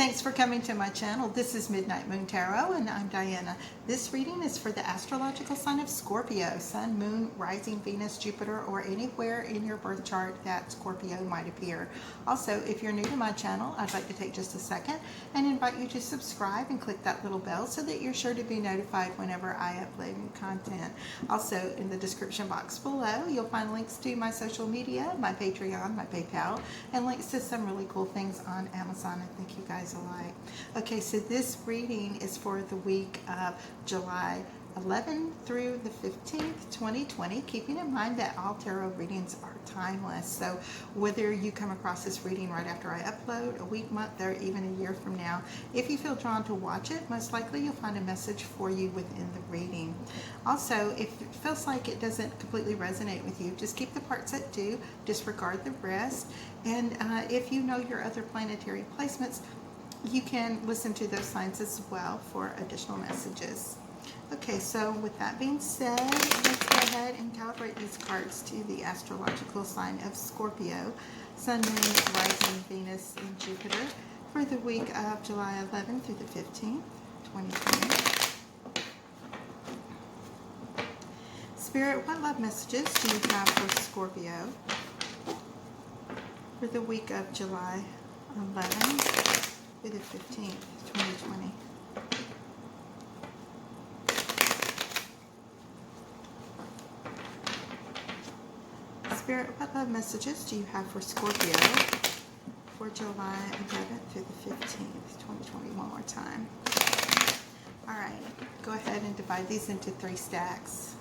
Thanks for coming to my channel. This is Midnight Moon Tarot and I'm Diana. This reading is for the astrological sign of Scorpio, Sun, Moon, Rising, Venus, Jupiter, or anywhere in your birth chart that Scorpio might appear. Also, if you're new to my channel, I'd like to take just a second and invite you to subscribe and click that little bell so that you're sure to be notified whenever I upload new content. Also, in the description box below, you'll find links to my social media, my Patreon, my PayPal, and links to some really cool things on Amazon. I think you guys will like. Okay, so this reading is for the week of July 11 through the 15th, 2020, keeping in mind that all tarot readings are timeless. So whether you come across this reading right after I upload, a week, month, or even a year from now, if you feel drawn to watch it, most likely you'll find a message for you within the reading. Also, if it feels like it doesn't completely resonate with you, just keep the parts that do, disregard the rest, and if you know your other planetary placements, you can listen to those signs as well for additional messages. Okay, so with that being said, let's go ahead and calibrate these cards to the astrological sign of Scorpio, Sun, Moon, Rising, Venus, and Jupiter for the week of July 11th through the 15th, 2020. Spirit, what love messages do you have for Scorpio for the week of July 11th through the 15th, 2020? Spirit, what love messages do you have for Scorpio for July 11th through the 15th, 2020? One more time. All right, go ahead and divide these into 3 stacks.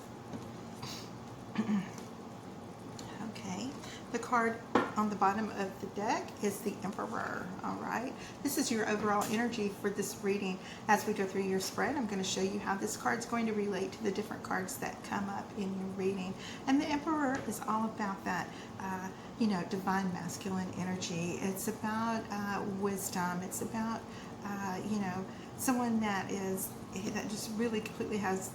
Okay, the card on the bottom of the deck is the Emperor. All right, this is your overall energy for this reading. As we go through your spread, I'm going to show you how this card's going to relate to the different cards that come up in your reading. And the Emperor is all about that divine masculine energy. It's about wisdom. It's about someone that just really completely has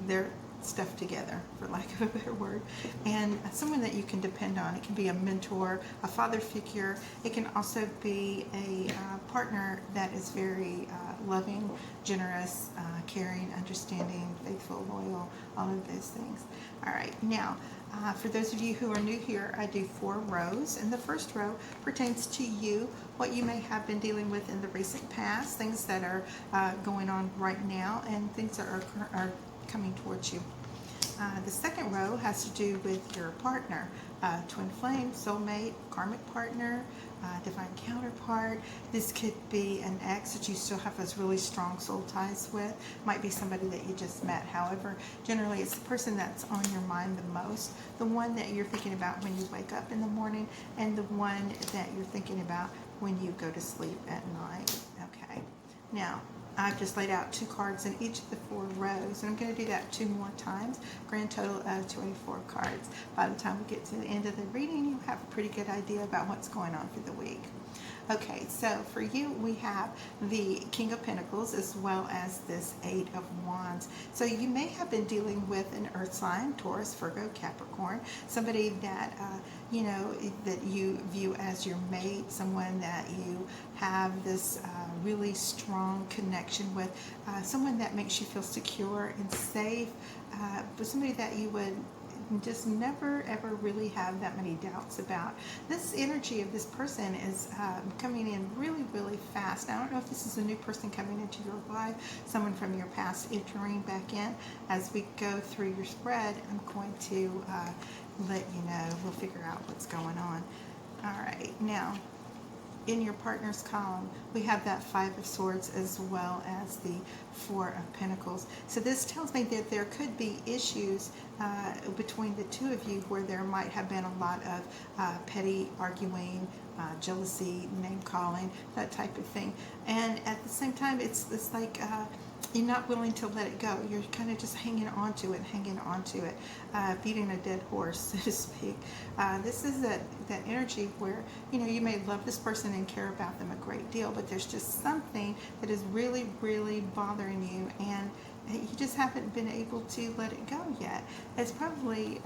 their stuff together, for lack of a better word, and someone that you can depend on. It can be a mentor, a father figure. It can also be a partner that is very loving, generous, caring, understanding, faithful, loyal, all of those things. All right, now for those of you who are new here, I do 4 rows, and the first row pertains to you, what you may have been dealing with in the recent past, things that are going on right now, and things that are coming towards you. The second row has to do with your partner, twin flame, soulmate, karmic partner, divine counterpart. This could be an ex that you still have those really strong soul ties with. Might be somebody that you just met. However, generally it's the person that's on your mind the most, the one that you're thinking about when you wake up in the morning, and the one that you're thinking about when you go to sleep at night. Okay, now I've just laid out 2 cards in each of the 4 rows, and I'm going to do that 2 more times, grand total of 24 cards. By the time we get to the end of the reading, you'll have a pretty good idea about what's going on for the week. Okay, so for you, we have the King of Pentacles as well as this 8 of Wands. So you may have been dealing with an earth sign, Taurus, Virgo, Capricorn, somebody that that you view as your mate, someone that you have this really strong connection with, someone that makes you feel secure and safe, but somebody that you would just never ever really have that many doubts about. This energy of this person is coming in really, really fast. Now, I don't know if this is a new person coming into your life, someone from your past entering back in. As we go through your spread, I'm going to let you know. We'll figure out what's going on. All right, now in your partner's column, we have that 5 of Swords as well as the 4 of Pentacles. So this tells me that there could be issues between the 2 of you where there might have been a lot of petty arguing, jealousy, name calling, that type of thing. And at the same time, it's like you're not willing to let it go. You're kind of just hanging on to it, beating a dead horse, so to speak. This is that energy where, you may love this person and care about them a great deal, but there's just something that is really, really bothering you, and you just haven't been able to let it go yet. It's probably,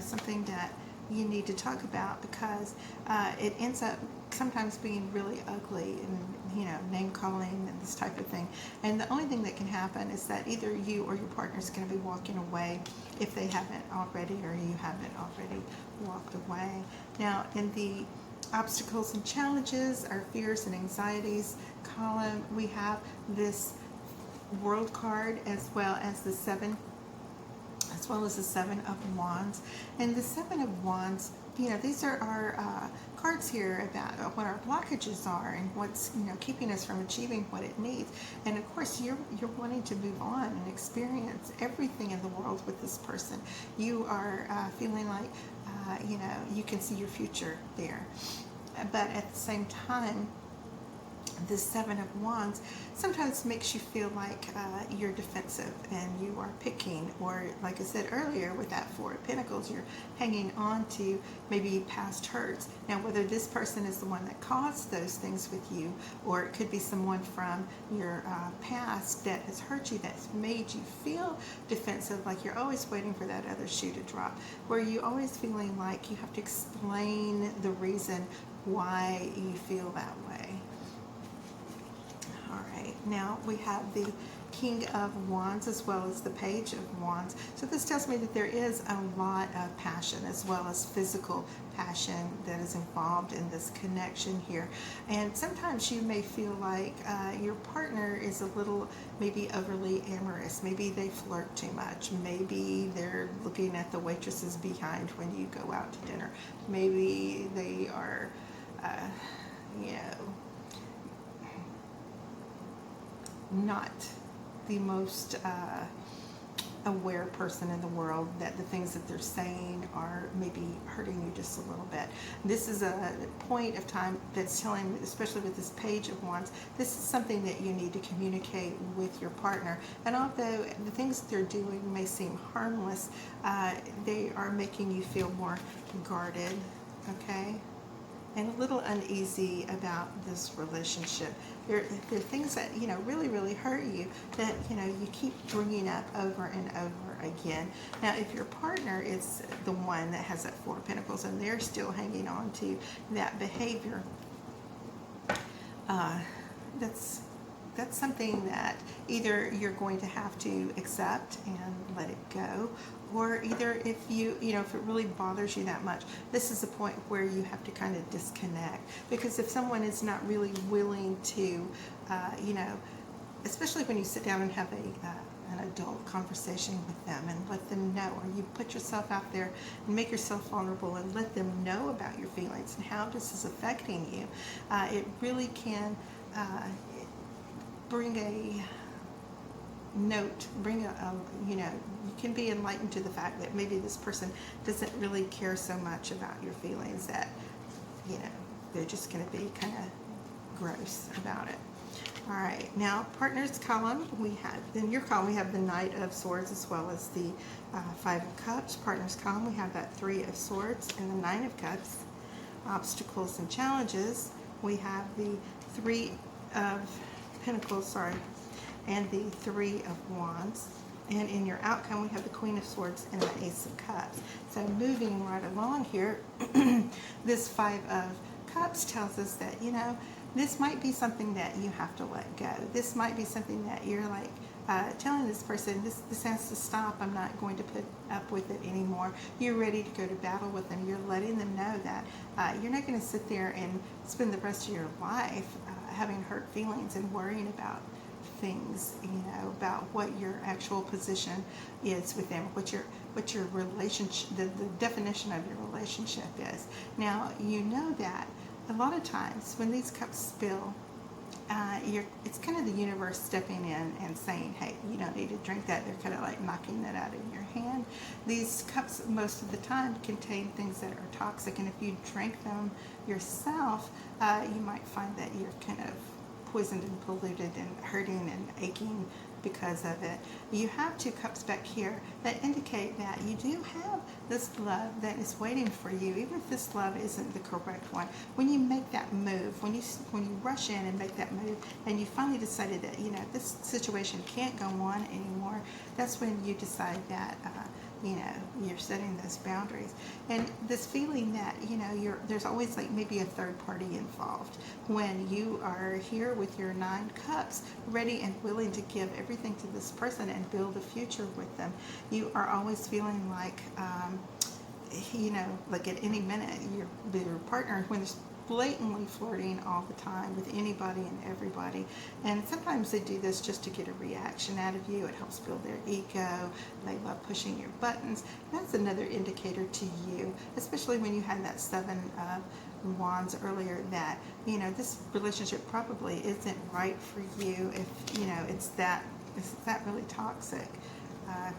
something that you need to talk about, because it ends up sometimes being really ugly and, you know, name calling and this type of thing. And the only thing that can happen is that either you or your partner is going to be walking away if they haven't already, or you haven't already walked away. Now, in the obstacles and challenges, our fears and anxieties column, we have this World card, as well as the Seven of Wands. And the Seven of Wands, you know, these are our cards here about what our blockages are and what's, you know, keeping us from achieving what it needs. And of course, you're wanting to move on and experience everything in the world with this person. You are feeling like, you know, you can see your future there. But at the same time, the Seven of Wands sometimes makes you feel like you're defensive and you are picking, or like I said earlier with that Four of Pentacles, you're hanging on to maybe past hurts. Now, whether this person is the one that caused those things with you, or it could be someone from your past that has hurt you, that's made you feel defensive, like you're always waiting for that other shoe to drop, where you're always feeling like you have to explain the reason why you feel that way. Alright, now we have the King of Wands as well as the Page of Wands. So this tells me that there is a lot of passion as well as physical passion that is involved in this connection here. And sometimes you may feel like your partner is a little maybe overly amorous. Maybe they flirt too much. Maybe they're looking at the waitresses behind when you go out to dinner. Maybe they are, you know, not the most aware person in the world, that the things that they're saying are maybe hurting you just a little bit. This is a point of time that's telling, especially with this Page of Wands, this is something that you need to communicate with your partner. And although the things that they're doing may seem harmless, they are making you feel more guarded, okay? And a little uneasy about this relationship. There are things that, you know, really, really hurt you that, you know, you keep bringing up over and over again. Now, if your partner is the one that has that Four of Pentacles and they're still hanging on to that behavior, that's something that either you're going to have to accept and let it go, or either if you know, if it really bothers you that much, this is a point where you have to kind of disconnect. Because if someone is not really willing to, you know, especially when you sit down and have an adult conversation with them and let them know, or you put yourself out there and make yourself vulnerable and let them know about your feelings and how this is affecting you, it really can bring a note, you know, you can be enlightened to the fact that maybe this person doesn't really care so much about your feelings, that, you know, they're just going to be kind of gross about it. All right, now partners column, we have, in your column we have the Knight of Swords as well as the Five of Cups. Partners column, we have that Three of Swords and the Nine of Cups. Obstacles and challenges, we have the Three of Pentacles, and the Three of Wands. And in your outcome, we have the Queen of Swords and the Ace of Cups. So moving right along here, this Five of Cups tells us that, you know, this might be something that you have to let go. This might be something that you're like telling this person, this has to stop. I'm not going to put up with it anymore. You're ready to go to battle with them. You're letting them know that you're not going to sit there and spend the rest of your life having hurt feelings and worrying about things, you know, about what your actual position is with them, what your relationship, the definition of your relationship is. Now, you know that a lot of times when these cups spill, it's kind of the universe stepping in and saying, hey, you don't need to drink that. They're kind of like knocking that out of your hand. These cups most of the time contain things that are toxic, and if you drink them yourself, you might find that you're kind of poisoned and polluted and hurting and aching because of it. You have two cups back here that indicate that you do have this love that is waiting for you, even if this love isn't the correct one. When you make that move, when you rush in and make that move, and you finally decided that, you know, this situation can't go on anymore, that's when you decide that you know, you're setting those boundaries. And this feeling that, you know, there's always like maybe a third party involved when you are here with your 9 cups, ready and willing to give everything to this person and build a future with them. You are always feeling like, you know, like at any minute your partner, when there's blatantly flirting all the time with anybody and everybody, and sometimes they do this just to get a reaction out of you. It helps build their ego. They love pushing your buttons. That's another indicator to you, especially when you had that 7 wands earlier, that, you know, this relationship probably isn't right for you if, you know, it's that really toxic,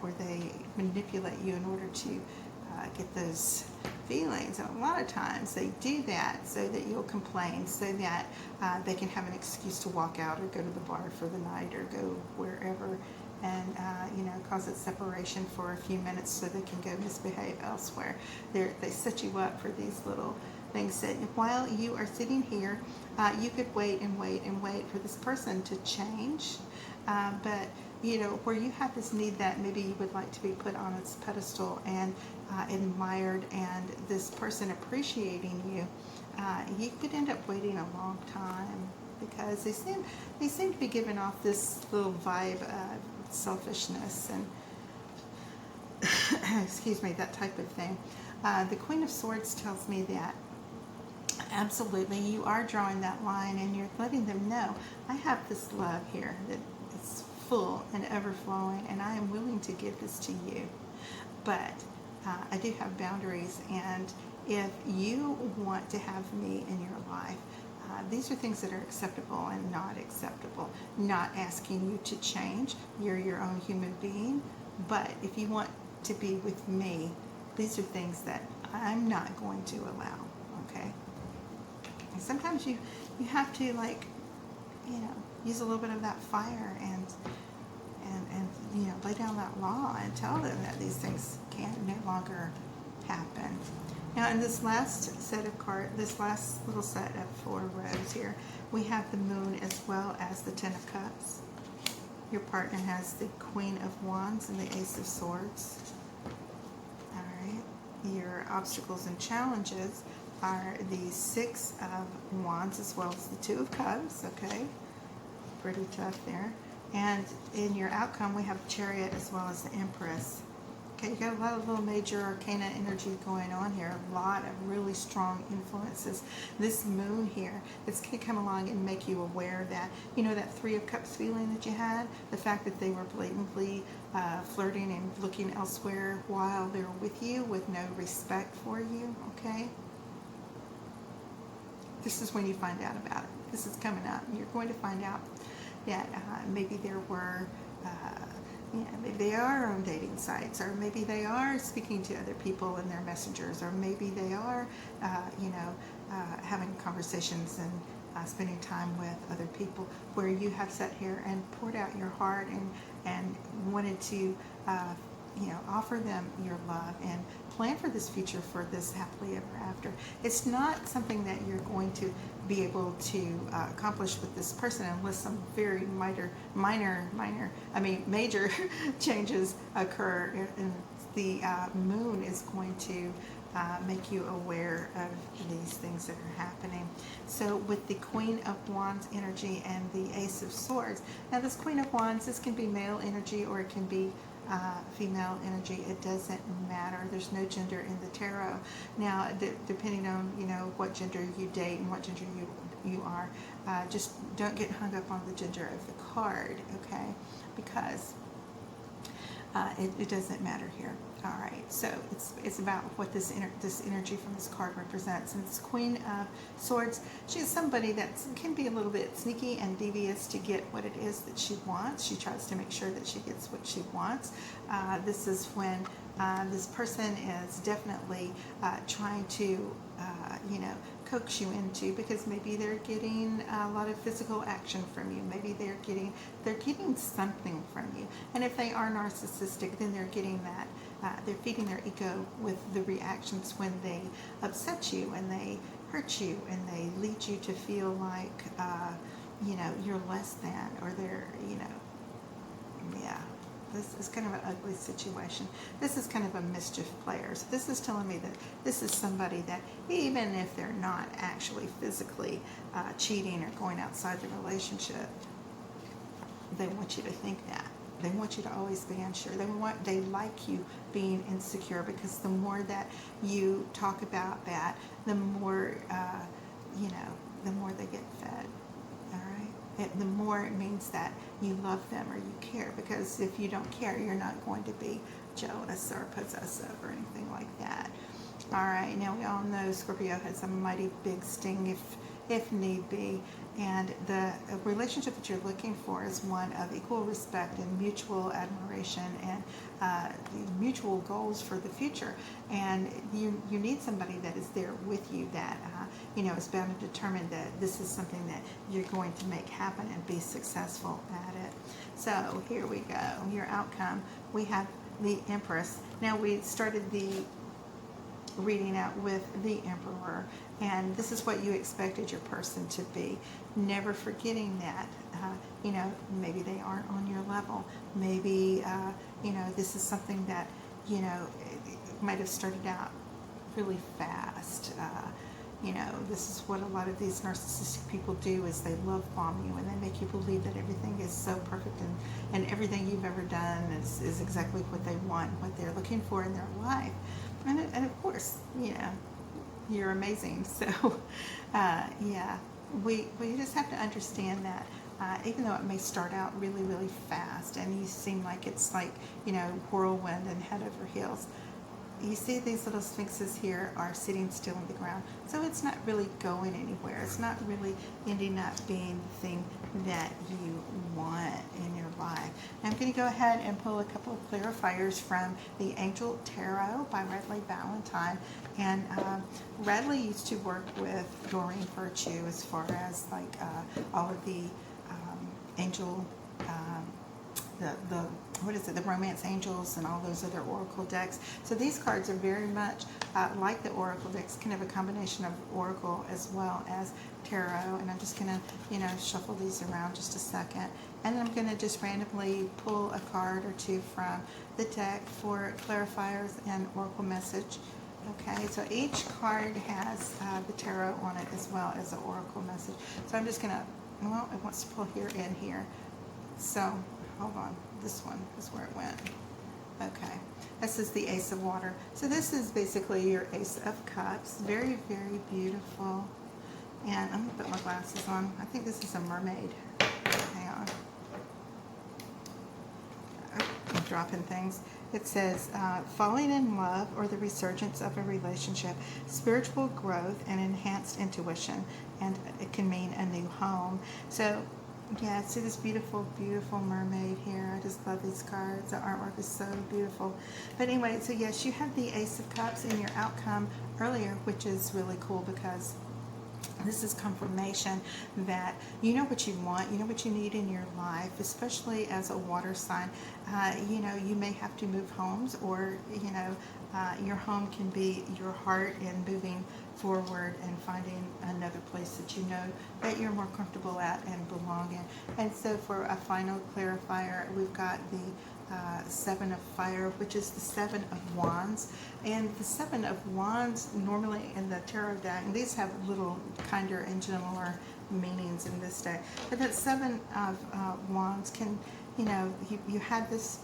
where they manipulate you in order to get those feelings. And a lot of times they do that so that you'll complain, so that they can have an excuse to walk out or go to the bar for the night or go wherever, and you know, cause a separation for a few minutes so they can go misbehave elsewhere. They set you up for these little things that while you are sitting here, you could wait and wait and wait for this person to change, but you know, where you have this need that maybe you would like to be put on its pedestal and admired, and this person appreciating you, you could end up waiting a long time, because they seem to be giving off this little vibe of selfishness and excuse me, that type of thing. The Queen of Swords tells me that absolutely you are drawing that line, and you're letting them know, I have this love here that is full and overflowing, and I am willing to give this to you, but I do have boundaries, and if you want to have me in your life, these are things that are acceptable and not acceptable. Not asking you to change. You're your own human being, but if you want to be with me, these are things that I'm not going to allow, okay? And sometimes you have to, like, you know, use a little bit of that fire and you know, lay down that law and tell them that these things can no longer happen. Now, in this last set of cards, this last little set of 4 rows here, we have the Moon as well as the 10 of Cups. Your partner has the Queen of Wands and the Ace of Swords. All right. Your obstacles and challenges are the 6 of Wands as well as the 2 of Cups. Okay. Pretty tough there. And in your outcome, we have Chariot as well as the Empress. Okay, you got a lot of little major arcana energy going on here, a lot of really strong influences. This Moon here, it's going to come along and make you aware that, you know, that 3 of Cups feeling that you had, the fact that they were blatantly flirting and looking elsewhere while they were with you with no respect for you, okay? This is when you find out about it. This is coming up. You're going to find out that maybe there were, you know, maybe they are on dating sites, or maybe they are speaking to other people in their messengers, or maybe they are, you know, having conversations and spending time with other people, where you have sat here and poured out your heart and wanted to, you know, offer them your love and plan for this future, for this happily ever after. It's not something that you're going to be able to accomplish with this person unless some very major changes occur, and the Moon is going to make you aware of these things that are happening. So with the Queen of Wands energy and the Ace of Swords, now this Queen of Wands, this can be male energy or it can be female energy. It doesn't matter. There's no gender in the tarot. Now, depending on, you know, what gender you date and what gender you are, just don't get hung up on the gender of the card, okay? Because it doesn't matter here. All right, so it's about what this energy from this card represents. And this Queen of Swords, she's somebody that can be a little bit sneaky and devious to get what it is that she wants. She tries to make sure that she gets what she wants. This is when this person is definitely trying to, you know, coax you into, because maybe they're getting a lot of physical action from you. Maybe they're getting something from you. And if they are narcissistic, then they're getting that. They're feeding their ego with the reactions when they upset you and they hurt you and they lead you to feel like, you know, you're less than, or they're, you know, yeah. This is kind of an ugly situation. This is kind of a mischief player. So this is telling me that this is somebody that, even if they're not actually physically cheating or going outside the relationship, they want you to think that. They want you to always be unsure. They like you being insecure, because the more that you talk about that, the more the more they get fed. All right. The more it means that you love them or you care, because if you don't care, you're not going to be jealous or possessive or anything like that. All right. Now we all know Scorpio has a mighty big sting if need be. And the relationship that you're looking for is one of equal respect and mutual admiration and mutual goals for the future. And you need somebody that is there with you, that is bound and determined that this is something that you're going to make happen and be successful at it. So here we go. Your outcome. We have the Empress. Now we started the reading out with the Emperor, and this is what you expected your person to be. Never forgetting that, maybe they aren't on your level. Maybe, this is something that, might have started out really fast. This is what a lot of these narcissistic people do, is they love bomb you, and they make you believe that everything is so perfect, and everything you've ever done is exactly what they want, what they're looking for in their life. And of course, you're amazing. So, we just have to understand that even though it may start out really, really fast, and you seem like it's like, whirlwind and head over heels, you see these little sphinxes here are sitting still on the ground. So it's not really going anywhere. It's not really ending up being the thing that you want in your life. Now I'm going to go ahead and pull a couple of clarifiers from the Angel Tarot by Radley Valentine. And Radley used to work with Doreen Virtue as far as like all of the angel the romance angels and all those other oracle decks. So these cards are very much like the oracle decks, kind of a combination of oracle as well as tarot. And I'm just going to shuffle these around just a second, and then I'm going to just randomly pull a card or two from the deck for clarifiers and oracle message. Okay, so each card has the tarot on it as well as the oracle message. So I'm just going to, it wants to pull here and here. So hold on, this one is where it went. Okay, this is the Ace of Water. So this is basically your Ace of Cups. Very, very beautiful. And I'm gonna put my glasses on. I think this is a mermaid. Hang on. I'm dropping things. It says, falling in love or the resurgence of a relationship, spiritual growth and enhanced intuition, and it can mean a new home. So yeah, see this beautiful, beautiful mermaid here. I just love these cards. The artwork is so beautiful. But anyway, so yes, you have the Ace of Cups in your outcome earlier, which is really cool, because this is confirmation that you know what you want, you know what you need in your life, especially as a water sign. You may have to move homes, or, your home can be your heart in moving forward and finding another place that you know that you're more comfortable at and belong in. And so for a final clarifier, we've got the Seven of Fire, which is the Seven of Wands. And the Seven of Wands, normally in the tarot deck, and these have little kinder and gentler meanings in this deck, but that Seven of Wands can, you had this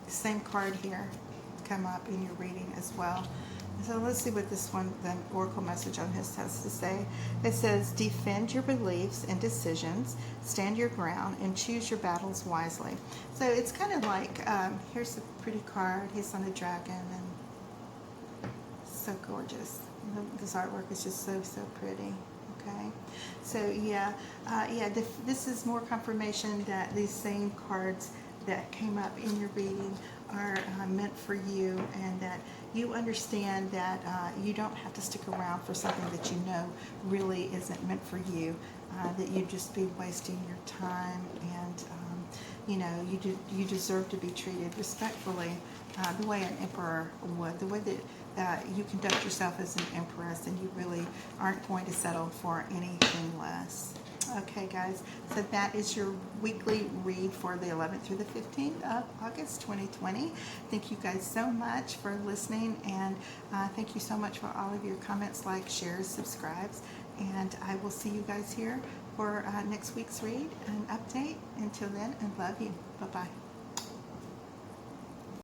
same card here come up in your reading as well. So let's see what this one, the oracle message on this has to say. It says, defend your beliefs and decisions, stand your ground, and choose your battles wisely. So it's kind of like, here's a pretty card. He's on a dragon, and so gorgeous. This artwork is just so, so pretty. Okay, so this is more confirmation that these same cards that came up in your reading are meant for you, and that you understand that you don't have to stick around for something that you know really isn't meant for you, that you'd just be wasting your time, and you deserve to be treated respectfully, the way an emperor would, the way that you conduct yourself as an empress, and you really aren't going to settle for anything less. Okay, guys, so that is your weekly read for the 11th through the 15th of August 2020. Thank you guys so much for listening, and thank you so much for all of your comments, likes, shares, subscribes, and I will see you guys here for next week's read and update. Until then, and love you. Bye-bye.